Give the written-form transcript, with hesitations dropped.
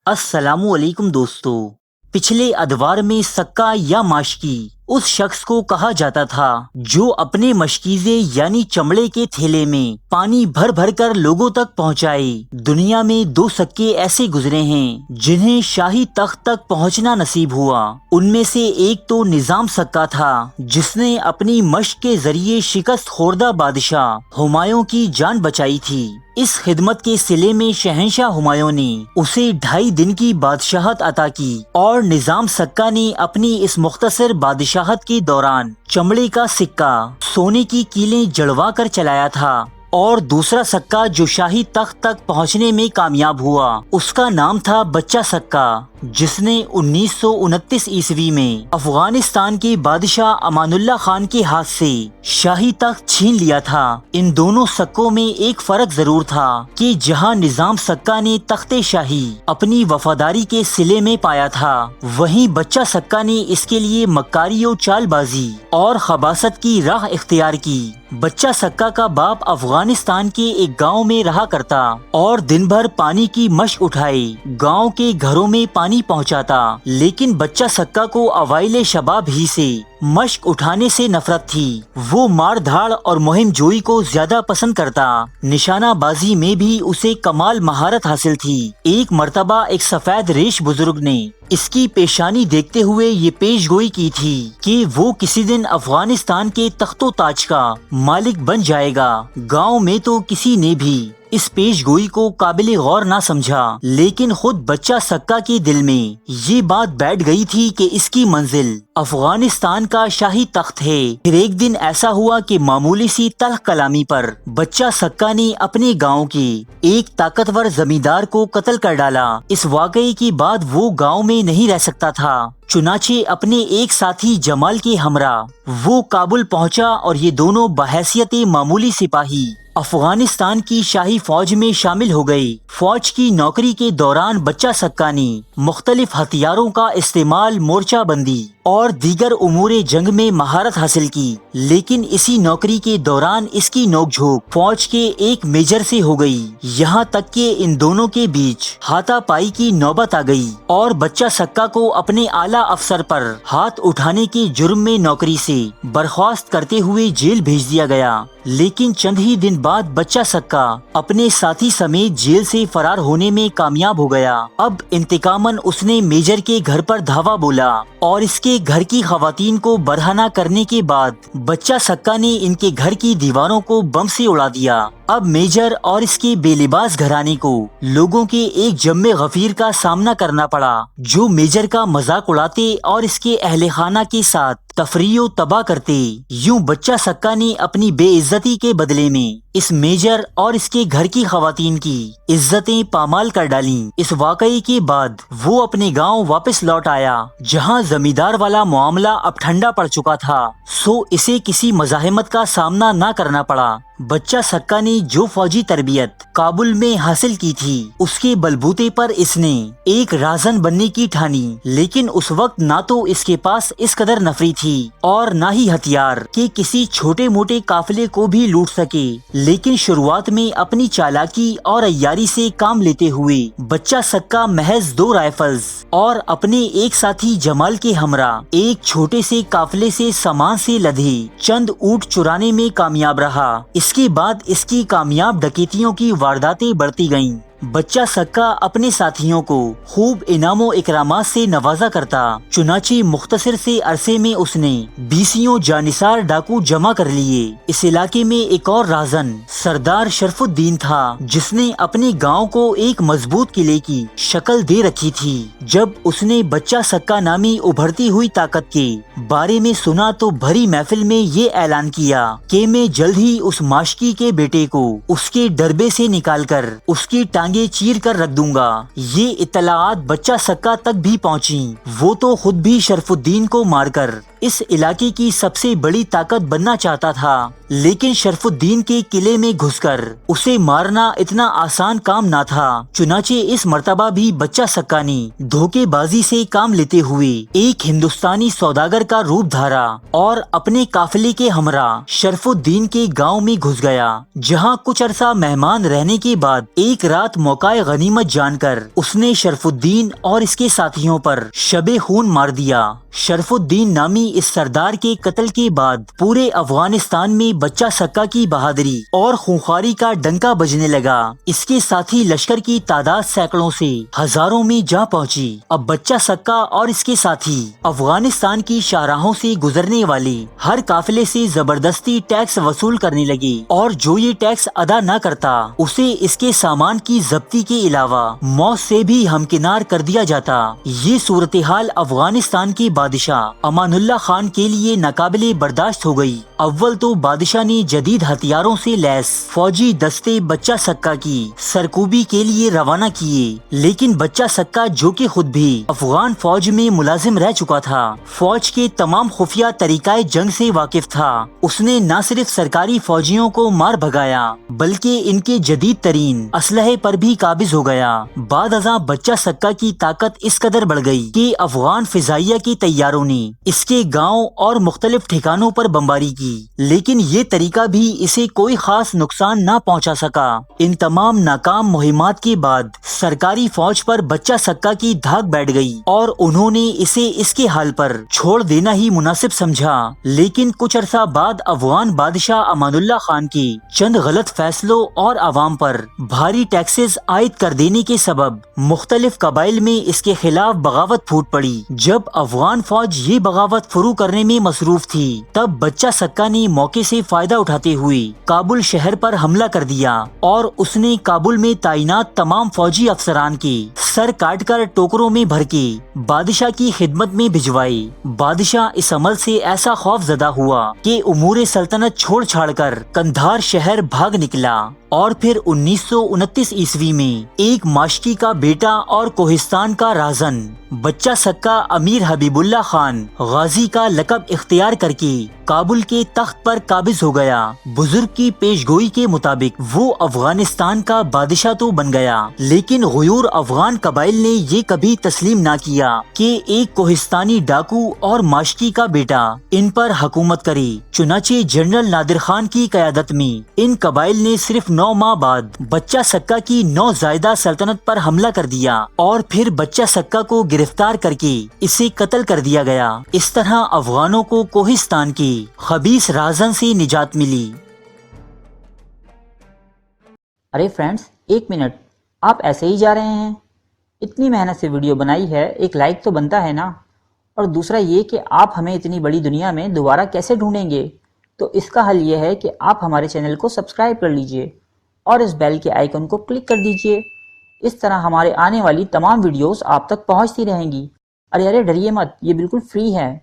السلام علیکم دوستو۔ پچھلے ادوار میں سکہ یا ماشکی اس شخص کو کہا جاتا تھا جو اپنے مشکیزے یعنی چمڑے کے تھیلے میں پانی بھر بھر کر لوگوں تک پہنچائے۔ دنیا میں دو سکے ایسے گزرے ہیں جنہیں شاہی تخت تک پہنچنا نصیب ہوا۔ ان میں سے ایک تو نظام سکہ تھا جس نے اپنی مشق کے ذریعے شکست خوردہ بادشاہ ہمایوں کی جان بچائی تھی۔ اس خدمت کے صلے میں شہنشاہ ہمایوں نے اسے 2.5 دن کی بادشاہت عطا کی اور نظام سکہ نے اپنی اس مختصر بادشاہت کے دوران چمڑے کا سکہ سونے کی کیلیں جڑوا کر چلایا تھا۔ اور دوسرا سکہ جو شاہی تخت تک پہنچنے میں کامیاب ہوا اس کا نام تھا بچہ سکہ، جس نے 1929 عیسوی میں افغانستان کے بادشاہ امان اللہ خان کے ہاتھ سے شاہی تخت چھین لیا تھا۔ ان دونوں سکوں میں ایک فرق ضرور تھا کہ جہاں نظام سکہ نے تخت شاہی اپنی وفاداری کے صلے میں پایا تھا، وہیں بچہ سکہ نے اس کے لیے مکاری و چال بازی اور خباثت کی راہ اختیار کی۔ بچہ سکہ کا باپ افغانستان کے ایک گاؤں میں رہا کرتا اور دن بھر پانی کی مشق اٹھائے گاؤں کے گھروں میں پانی پہنچاتا، لیکن بچہ سکہ کو اوائل شباب ہی سے مشق اٹھانے سے نفرت تھی۔ وہ مار دھاڑ اور مہم جوئی کو زیادہ پسند کرتا۔ نشانہ بازی میں بھی اسے کمال مہارت حاصل تھی۔ ایک مرتبہ ایک سفید ریش بزرگ نے اس کی پیشانی دیکھتے ہوئے یہ پیش گوئی کی تھی کہ وہ کسی دن افغانستان کے تخت و تاج کا مالک بن جائے گا۔ گاؤں میں تو کسی نے بھی اس پیش گوئی کو قابل غور نہ سمجھا، لیکن خود بچہ سکہ کے دل میں یہ بات بیٹھ گئی تھی کہ اس کی منزل افغانستان کا شاہی تخت ہے۔ پھر ایک دن ایسا ہوا کہ معمولی سی تلخ کلامی پر بچہ سکہ نے اپنے گاؤں کے ایک طاقتور زمیندار کو قتل کر ڈالا۔ اس واقعے کے بعد وہ گاؤں میں نہیں رہ سکتا تھا، چنانچہ اپنے ایک ساتھی جمال کے ہمراہ وہ کابل پہنچا اور یہ دونوں بحیثیت معمولی سپاہی افغانستان کی شاہی فوج میں شامل ہو گئے۔ فوج کی نوکری کے دوران بچہ سکہ نے مختلف ہتھیاروں کا استعمال، مورچہ بندی اور دیگر امور جنگ میں مہارت حاصل کی، لیکن اسی نوکری کے دوران اس کی نوک جھونک فوج کے ایک میجر سے ہو گئی، یہاں تک کہ ان دونوں کے بیچ ہاتھا پائی کی نوبت آ گئی اور بچہ سکہ کو اپنے اعلیٰ افسر پر ہاتھ اٹھانے کے جرم میں نوکری سے برخاست کرتے ہوئے جیل بھیج دیا گیا۔ لیکن چند ہی دن بعد بچہ سکہ اپنے ساتھی سمیت جیل سے فرار ہونے میں کامیاب ہو گیا۔ اب انتقاماً اس نے میجر کے گھر پر دھاوا بولا اور اس کے گھر کی خواتین کو برہنہ کرنے کے بعد بچہ سکہ نے ان کے گھر کی دیواروں کو بم سے اڑا دیا۔ اب میجر اور اس کے بے لباس گھرانے کو لوگوں کے ایک جم غفیر کا سامنا کرنا پڑا جو میجر کا مذاق اڑاتے اور اس کے اہل خانہ کے ساتھ تفریح و تباہ کرتے۔ یوں بچہ سکہ نے اپنی بے عزتی کے بدلے میں اس میجر اور اس کے گھر کی خواتین کی عزتیں پامال کر ڈالیں۔ اس واقعے کے بعد وہ اپنے گاؤں واپس لوٹ آیا جہاں زمیندار والا معاملہ اب ٹھنڈا پڑ چکا تھا، سو اسے کسی مزاحمت کا سامنا نہ کرنا پڑا۔ بچہ سکہ نے جو فوجی تربیت کابل میں حاصل کی تھی اس کے بلبوتے پر اس نے ایک رازن بننے کی ٹھانی، لیکن اس وقت نہ تو اس کے پاس اس قدر نفری تھی اور نہ ہی ہتھیار کہ کسی چھوٹے موٹے قافلے کو بھی لوٹ سکے۔ لیکن شروعات میں اپنی چالاکی اور عیاری سے کام لیتے ہوئے بچہ سکہ محض 2 رائفلز اور اپنے ایک ساتھی جمال کے ہمراہ ایک چھوٹے سے قافلے سے سامان سے لدے چند اونٹ چرانے میں کامیاب رہا۔ اس کے بعد اس کی کامیاب ڈکیتیوں کی وارداتیں بڑھتی گئیں۔ بچہ سکہ اپنے ساتھیوں کو خوب انعام و اکرامات سے نوازا کرتا، چنانچہ مختصر سے عرصے میں اس نے 20 جانثار ڈاکو جمع کر لیے۔ اس علاقے میں ایک اور رازن سردار شرف الدین تھا جس نے اپنے گاؤں کو ایک مضبوط قلعے کی شکل دے رکھی تھی۔ جب اس نے بچہ سکہ نامی ابھرتی ہوئی طاقت کے بارے میں سنا تو بھری محفل میں یہ اعلان کیا کہ میں جلد ہی اس ماشکی کے بیٹے کو اس کے ڈربے سے نکال کر اس کی ٹانگیں چیر کر رکھ دوں گا۔ یہ اطلاعات بچہ سکہ تک بھی پہنچی، وہ تو خود بھی شرف الدین کو مار کر اس علاقے کی سب سے بڑی طاقت بننا چاہتا تھا، لیکن شرف الدین کے قلعے میں گھس کر اسے مارنا اتنا آسان کام نہ تھا۔ چنانچہ اس مرتبہ بھی بچہ سکا نے دھوکے بازی سے کام لیتے ہوئے ایک ہندوستانی سوداگر کا روپ دھارا اور اپنے قافلے کے ہمراہ شرف الدین کے گاؤں میں گھس گیا، جہاں کچھ عرصہ مہمان رہنے کے بعد ایک رات موقع غنیمت جان کر اس نے شرف الدین اور اس کے ساتھیوں پر شب خون مار دیا۔ شرف الدین نامی اس سردار کے قتل کے بعد پورے افغانستان میں بچہ سکا کی بہادری اور خونخواری کا ڈنکا بجنے لگا۔ اس کے ساتھی لشکر کی تعداد سینکڑوں سے ہزاروں میں جا پہنچی۔ اب بچہ سکا اور اس کے ساتھی افغانستان کی شاہراہوں سے گزرنے والے ہر قافلے سے زبردستی ٹیکس وصول کرنے لگے، اور جو یہ ٹیکس ادا نہ کرتا اسے اس کے سامان کی ضبطی کے علاوہ موت سے بھی ہمکنار کر دیا جاتا۔ یہ صورتحال افغانستان کے بادشاہ امان اللہ خان کے لیے ناقابل برداشت ہو گئی۔ اول تو بادشاہ نے جدید ہتھیاروں سے لیس فوجی دستے بچہ سکا کی سرکوبی کے لیے روانہ کیے، لیکن بچہ سکا جو کہ خود بھی افغان فوج میں ملازم رہ چکا تھا، فوج کے تمام خفیہ طریقۂ جنگ سے واقف تھا۔ اس نے نہ صرف سرکاری فوجیوں کو مار بھگایا بلکہ ان کے جدید ترین اسلحے پر بھی قابض ہو گیا۔ بعد ازاں بچہ سکا کی طاقت اس قدر بڑھ گئی کہ افغان فضائیہ کے طیاروں نے اس کے گاؤں اور مختلف ٹھکانوں پر بمباری کی، لیکن یہ طریقہ بھی اسے کوئی خاص نقصان نہ پہنچا سکا۔ ان تمام ناکام مہمات کے بعد سرکاری فوج پر بچہ سکا کی دھاک بیٹھ گئی اور انہوں نے اسے اس کے حال پر چھوڑ دینا ہی مناسب سمجھا۔ لیکن کچھ عرصہ بعد افغان بادشاہ امان اللہ خان کے چند غلط فیصلوں اور عوام پر بھاری ٹیکسز عائد کر دینے کے سبب مختلف قبائل میں اس کے خلاف بغاوت پھوٹ پڑی۔ جب افغان فوج یہ بغاوت فرو کرنے میں مصروف تھی، تب بچہ سکا نے موقع سے فائدہ اٹھاتے ہوئے کابل شہر پر حملہ کر دیا اور اس نے کابل میں تعینات تمام فوجی افسران کے سر کاٹ کر ٹوکروں میں بھر کے بادشاہ کی خدمت میں بھجوائے۔ بادشاہ اس عمل سے ایسا خوف زدہ ہوا کہ امور سلطنت چھوڑ چھاڑ کر قندھار شہر بھاگ نکلا، اور پھر 1929 عیسوی میں ایک ماشکی کا بیٹا اور کوہستان کا رازن بچہ سکا امیر حبیب اللہ خان غازی کا لقب اختیار کر کے کابل کے تخت پر قابض ہو گیا۔ بزرگ کی پیش گوئی کے مطابق وہ افغانستان کا بادشاہ تو بن گیا، لیکن غیور افغان قبائل نے یہ کبھی تسلیم نہ کیا کہ ایک کوہستانی ڈاکو اور ماشکی کا بیٹا ان پر حکومت کرے۔ چنانچہ جنرل نادر خان کی قیادت میں ان قبائل نے صرف 9 ماہ بعد بچہ سکا کی نوزائیدہ سلطنت پر حملہ کر دیا، اور پھر بچہ سکا کو گرفتار کر کے اسے قتل کر دیا گیا۔ اس طرح افغانوں کو کوہستان کے خبیث رازن سے نجات ملی۔ ارے فرینڈز، ایک منٹ، آپ ایسے ہی جا رہے ہیں؟ اتنی محنت سے ویڈیو بنائی ہے، ایک لائک تو بنتا ہے نا؟ اور دوسرا یہ کہ آپ ہمیں اتنی بڑی دنیا میں دوبارہ کیسے ڈھونڈیں گے؟ تو اس کا حل یہ ہے کہ آپ ہمارے چینل کو سبسکرائب کر لیجئے اور اس بیل کے آئیکن کو کلک کر دیجئے۔ اس طرح ہمارے آنے والی تمام ویڈیوز آپ تک پہنچتی رہیں گی۔ ارے ڈریے مت، یہ بالکل فری ہے۔